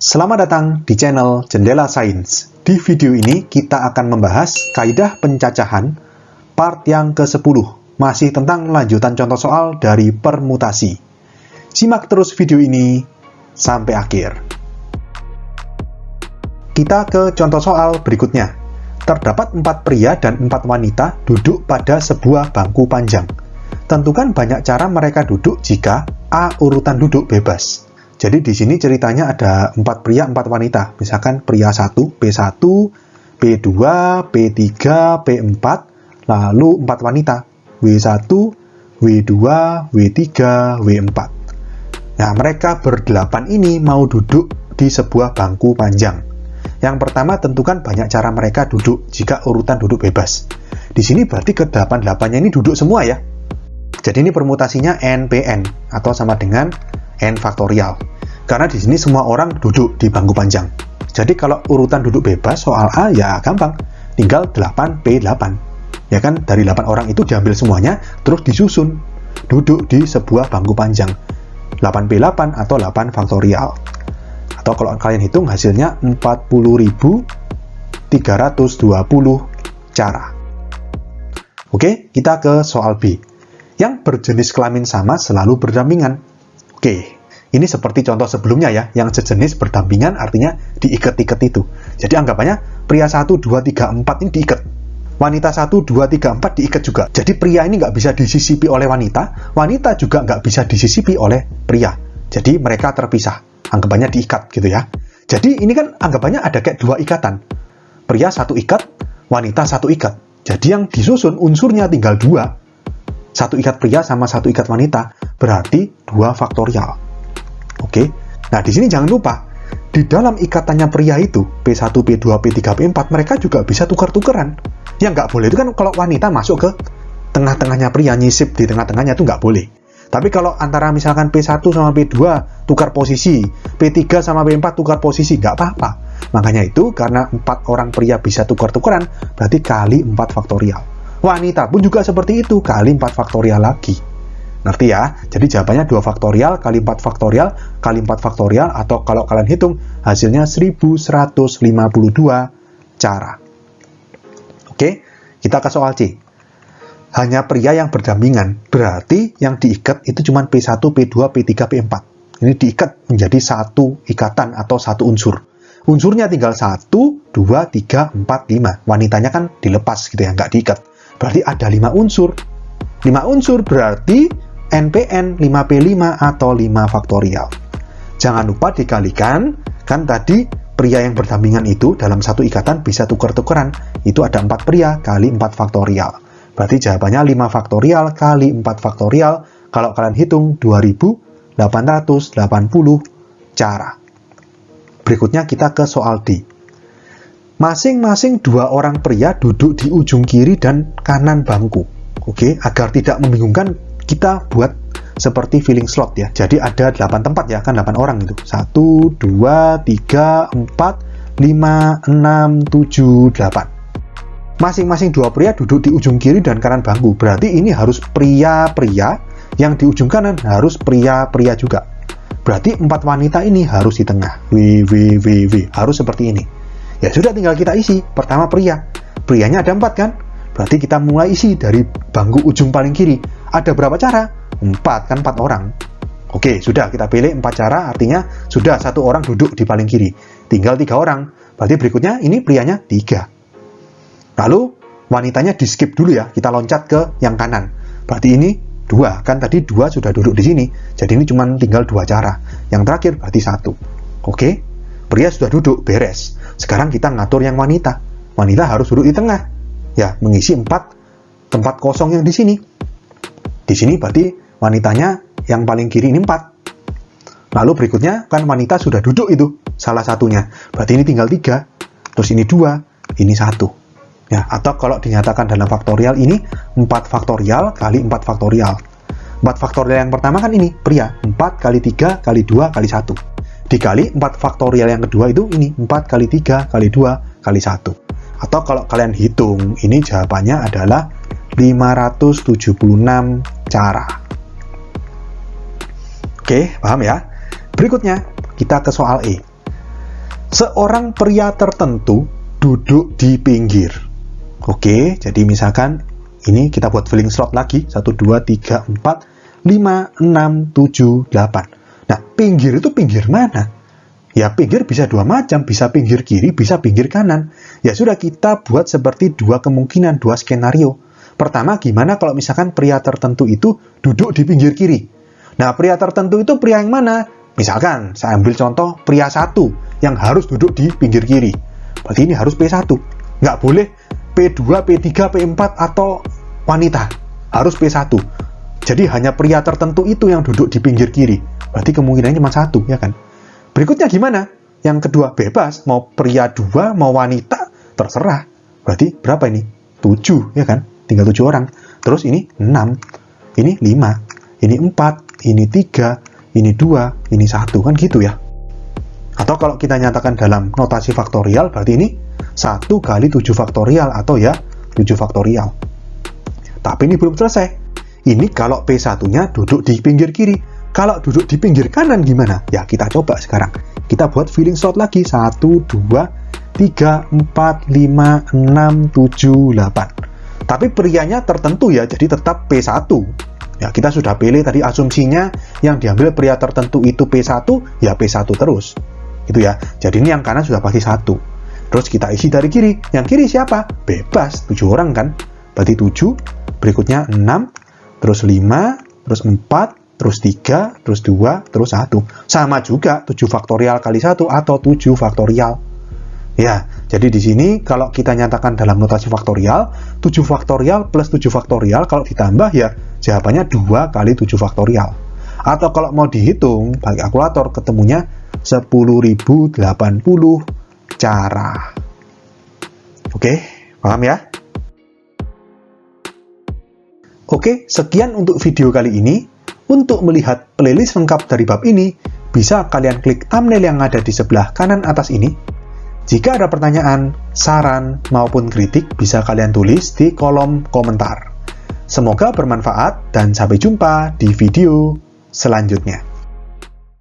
Selamat datang di channel Jendela Sains. Di video ini kita akan membahas kaidah pencacahan part yang ke-10, masih tentang lanjutan contoh soal dari permutasi. Simak terus video ini sampai akhir. Kita ke contoh soal berikutnya. Terdapat 4 pria dan 4 wanita duduk pada sebuah bangku panjang. Tentukan banyak cara mereka duduk jika A. Urutan duduk bebas. Jadi di sini ceritanya ada 4 pria, 4 wanita. Misalkan pria 1, P1, P2, P3, P4, lalu 4 wanita. W1, W2, W3, W4. Nah, mereka berdelapan ini mau duduk di sebuah bangku panjang. Yang pertama, tentukan banyak cara mereka duduk jika urutan duduk bebas. Di sini berarti ke-8-8-nya ini duduk semua ya. Jadi ini permutasinya NPN atau sama dengan N faktorial. Karena di sini semua orang duduk di bangku panjang. Jadi kalau urutan duduk bebas soal A ya gampang. Tinggal 8P8. Ya kan, dari 8 orang itu diambil semuanya terus disusun duduk di sebuah bangku panjang. 8P8 atau 8 faktorial. Atau kalau kalian hitung hasilnya 40.320 cara. Oke, kita ke soal B. Yang berjenis kelamin sama selalu berdampingan. Oke, ini seperti contoh sebelumnya ya, yang sejenis berdampingan artinya diikat-ikat itu. Jadi anggapannya pria 1, 2, 3, 4 ini diikat. Wanita 1, 2, 3, 4 diikat juga. Jadi pria ini nggak bisa disisipi oleh wanita, wanita juga nggak bisa disisipi oleh pria. Jadi mereka terpisah, anggapannya diikat gitu ya. Jadi ini kan anggapannya ada kayak 2 ikatan. Pria 1 ikat, wanita 1 ikat. Jadi yang disusun unsurnya tinggal 2. 1 ikat pria sama 1 ikat wanita, berarti 2 faktorial. Oke, nah di sini jangan lupa, di dalam ikatannya pria itu, P1, P2, P3, P4, mereka juga bisa tukar-tukeran. Yang nggak boleh itu kan kalau wanita masuk ke tengah-tengahnya pria, nyisip di tengah-tengahnya itu nggak boleh. Tapi kalau antara misalkan P1 sama P2 tukar posisi, P3 sama P4 tukar posisi, nggak apa-apa. Makanya itu, karena 4 orang pria bisa tukar-tukeran, berarti kali 4 faktorial. Wanita pun juga seperti itu, kali 4 faktorial lagi. Ngerti ya? Jadi jawabannya 2 faktorial kali 4 faktorial kali 4 faktorial, atau kalau kalian hitung hasilnya 1152 cara. Oke, kita ke soal C. Hanya pria yang berdampingan, berarti yang diikat itu cuma P1, P2, P3, P4. Ini diikat menjadi satu ikatan atau satu unsur. Unsurnya tinggal 1, 2, 3, 4, 5. Wanitanya kan dilepas gitu ya, nggak diikat. Berarti ada 5 unsur. 5 unsur berarti NPN 5P5 atau 5 faktorial. Jangan lupa dikalikan, kan tadi pria yang berdampingan itu dalam satu ikatan bisa tukar-tukeran. Itu ada 4 pria kali 4 faktorial. Berarti jawabannya 5 faktorial kali 4 faktorial. Kalau kalian hitung 2880 cara. Berikutnya kita ke soal D. Masing-masing 2 orang pria duduk di ujung kiri dan kanan bangku. Oke, agar tidak membingungkan, kita buat seperti filling slot ya. Jadi ada 8 tempat ya, kan 8 orang itu. 1, 2, 3, 4, 5, 6, 7, 8. Masing-masing 2 pria duduk di ujung kiri dan kanan bangku. Berarti ini harus pria-pria, yang di ujung kanan harus pria-pria juga. Berarti 4 wanita ini harus di tengah. W. Harus seperti ini. Ya sudah, tinggal kita isi. Pertama pria. Prianya ada 4 kan? Berarti kita mulai isi dari bangku ujung paling kiri. Ada berapa cara? 4 kan, 4 orang. Oke, sudah kita pilih 4 cara, artinya sudah 1 orang duduk di paling kiri. Tinggal 3 orang. Berarti berikutnya ini prianya 3. Lalu wanitanya di skip dulu ya. Kita loncat ke yang kanan. Berarti ini 2. Kan tadi 2 sudah duduk di sini. Jadi ini cuma tinggal 2 cara. Yang terakhir berarti 1. Oke. Pria sudah duduk, beres. Sekarang kita ngatur yang wanita. Wanita harus duduk di tengah. Ya, mengisi 4 tempat kosong yang di sini. Di sini berarti wanitanya yang paling kiri ini 4. Lalu berikutnya kan wanita sudah duduk itu, salah satunya. Berarti ini tinggal 3. Terus ini 2, ini 1. Ya, atau kalau dinyatakan dalam faktorial ini 4 faktorial kali 4 faktorial. 4 faktorial yang pertama kan ini, pria. 4 kali 3 kali 2 kali 1. Dikali 4 faktorial yang kedua itu ini 4 kali 3 kali 2 kali 1. Atau kalau kalian hitung, ini jawabannya adalah 576 cara. Oke, paham ya? Berikutnya, kita ke soal E. seorang pria tertentu duduk di pinggir. Oke, jadi misalkan ini kita buat filling slot lagi. 1, 2, 3, 4, 5, 6, 7, 8. Nah, pinggir itu pinggir mana? Ya, pinggir bisa dua macam. Bisa pinggir kiri, bisa pinggir kanan. Ya sudah, kita buat seperti dua kemungkinan, dua skenario. Pertama, gimana kalau misalkan pria tertentu itu duduk di pinggir kiri? Nah, pria tertentu itu pria yang mana? Misalkan, saya ambil contoh pria 1 yang harus duduk di pinggir kiri. Berarti ini harus P1. Nggak boleh P2, P3, P4, atau wanita. Harus P1. Jadi hanya pria tertentu itu yang duduk di pinggir kiri. Berarti kemungkinannya cuma 1, ya kan? Berikutnya gimana? Yang kedua, bebas. Mau pria 2, mau wanita, terserah. Berarti berapa ini? 7, ya kan? Tinggal 7 orang. Terus ini 6, ini 5, ini 4, ini 3, ini 2, ini 1, kan gitu ya. Atau kalau kita nyatakan dalam notasi faktorial, berarti ini 1 kali 7 faktorial, atau ya 7 faktorial. Tapi ini belum selesai. Ini kalau P1-nya duduk di pinggir kiri. Kalau duduk di pinggir kanan gimana? Ya, kita coba sekarang. Kita buat filling slot lagi. 1, 2, 3, 4, 5, 6, 7, 8. Tapi prianya tertentu ya, jadi tetap P1. Ya, kita sudah pilih tadi asumsinya yang diambil pria tertentu itu P1, ya P1 terus. Gitu ya. Jadi ini yang kanan sudah pasti 1. Terus kita isi dari kiri. Yang kiri siapa? Bebas. 7 orang kan? Berarti 7. Berikutnya 6. Terus 5. Terus 4. Terus 3. Terus 2. Terus 1. Sama juga 7 faktorial kali 1 atau 7 faktorial. Ya, jadi di sini kalau kita nyatakan dalam notasi faktorial, 7 faktorial plus 7 faktorial kalau ditambah ya jawabannya 2 kali 7 faktorial. Atau kalau mau dihitung pakai kalkulator ketemunya 10.080 cara. Oke, paham ya? Oke, sekian untuk video kali ini. Untuk melihat playlist lengkap dari bab ini, bisa kalian klik thumbnail yang ada di sebelah kanan atas ini. Jika ada pertanyaan, saran, maupun kritik, bisa kalian tulis di kolom komentar. Semoga bermanfaat dan sampai jumpa di video selanjutnya.